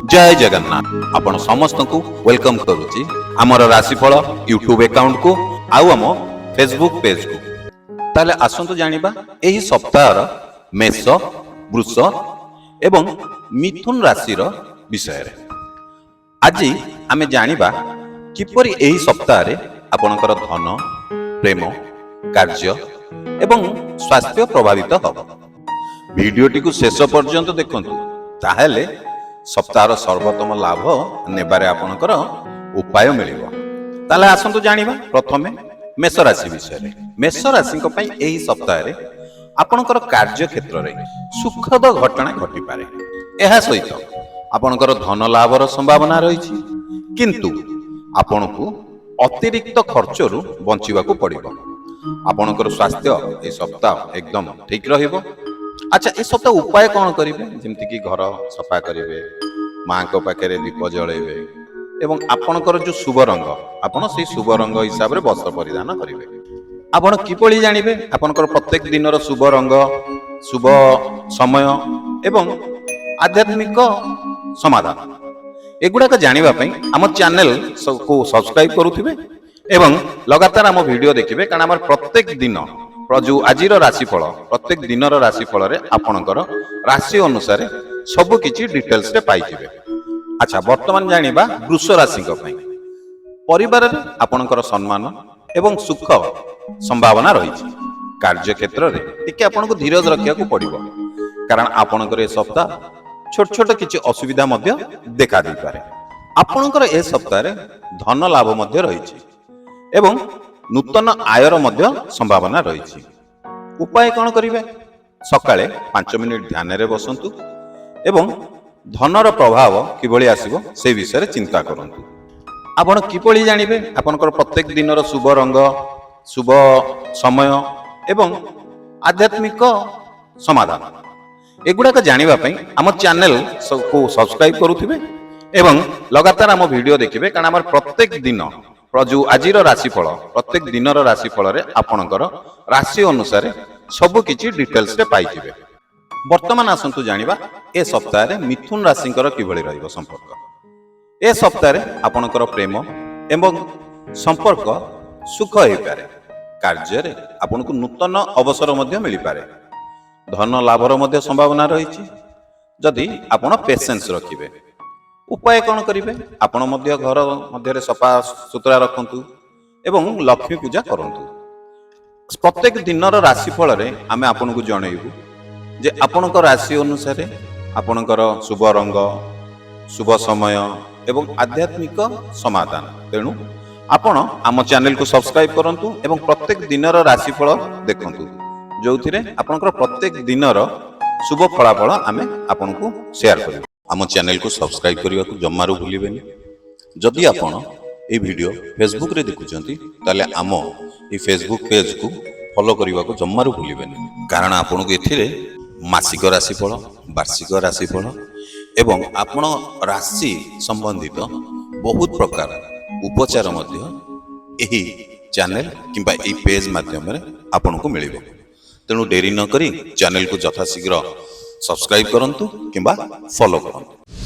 जय जगन्नाथ आपण समस्त को वेलकम करुच्ची आमर राशिफल यूट्यूब अकाउंट को आउ आम फेसबुक पेज को ताले आसंतु जानिबा एही सप्ताहर मेष वृष एवं मिथुन राशि विषय रे आज आमे जानिबा किपरि एही सप्ताह रे आपनकर धन प्रेम कार्य एवं स्वास्थ्य प्रभावित हब वीडियोटी को शेष पर्यंत देखंतु ताहेले सप्ताहर सर्वोत्तम लाभ नेबारे आपनकर उपाय मिलिबो। ताले आसंतु जानिबा प्रथमे मेष राशि विषय रे मेष राशि को पई एही सप्ताह रे आपनकर कार्य क्षेत्र रे सुखद घटना घटी पारे एहा सहित आपनकर धन लाभर संभावना रहिछि किंतु आपनको अतिरिक्त खर्चरू बंचिबाकू पड़िबो। आपनकर स्वास्थ्य ए सप्ताह एकदम ठीक रहिबो। अच्छा ए सप्ताह उपाय कौन करेंगे जमती कि घर सफा करेंगे माँ को पाखे दीप जलैबे एवं आपणकर जो शुभ रंग आपण से शुभ रंग हिसाब से वस्त्र परिधान करेंगे। आपण किपरि जानिबे आपणकर प्रत्येक दिन शुभ रंग शुभ समय एवं आध्यात्मिक समाधान एगुड़ाक जानिबा पई आम चैनल को सब्सक्राइब करुथिबे एवं लगातार आम वीडियो देखिबे कारण आम प्रत्येक दिन जो आज राशिफल प्रत्येक दिन राशिफल आपणकर राशि अनुसार सबु किछि डिटेल्स रे पाइजिबे। अच्छा वर्तमान जानिबा वृष राशि परिवार रे आपणकर सम्मान एवं सुख संभावना रही कार्य क्षेत्र रे टिके आपनको धीरज रखिया को पड़िबो कारण आपणकर ए सप्ताह छोट छोट किछि असुविधा मध्य देखा दै पारे। आपणकर ए सप्ताह रे धन लाभ मध्य रही एवं नूतन आयर मध्य संभावना रही। उपाय कौन करिवे सकाळे 5 मिनिट ध्यान रे बसंतु एवं धनर प्रभाव किभଳି आसीबो से विषय रे चिंता करंतु। आपण किभଳି जानिबे आपनकर प्रत्येक दिनर शुभ रंग शुभ समय एवं आध्यात्मिक समाधान एगुड़ाक जानिबा पई आम चैनल को सब्सक्राइब करुथिबे एवं लगातार आम वीडियो देखिबे कारण हमर प्रत्येक दिन जो आज राशिफल प्रत्येक दिन राशिफल आपणकर राशि अनुसार सबु किछि डिटेल्स रे पाइजिबे। वर्तमान आसंतु जानिबा ए सप्ताह रे मिथुन राशिंकर किभଳି रहइबो संपर्क ए सप्ताह रे आपणकर प्रेम एवं संपर्क सुख होई पारे कार्य रे आपनको नूतन अवसर मध्य मिलि पारे धन लाभर मध्य संभावना रहिछि जदि आपण पेशेंस रखिबे। उपाय कौन करिवे आपण मध्य घर मध्य सफा सुतरा रखंतु एवं लक्ष्मी पूजा करंतु। प्रत्येक दिन राशिफल रे आमे आपनको जणैबु जे आपणकर राशि अनुसार आपणकर शुभ रंग शुभ समय एवं आध्यात्मिक समाधान तेणु आपण आम चैनल को सब्सक्राइब करंतु एवं प्रत्येक दिन राशिफल देखंतु जोथिरे आपणकर प्रत्येक दिन शुभ फलाफल आमे आपनको शेयर करिबु। आम चैनल को सब्सक्राइब करने को जमारू भूलिबेनी। जदि आपण ए वीडियो फेसबुक रे देखुचंती ताले आम ए फेसबुक पेज को फॉलो करने को जमारू भूलिबेनी कारण आपण को एथिरे मासिक राशिफल वार्षिक राशिफल एवं आपण राशि संबंधित बहुत प्रकार उपचार मध्य एही चैनल किंबा ए पेज माध्यम रे आपण को मिलिबो। तेणु डेरी न करी चैनल को यथाशीघ्र सब्सक्राइब करंतु किंबा फॉलो करंतु।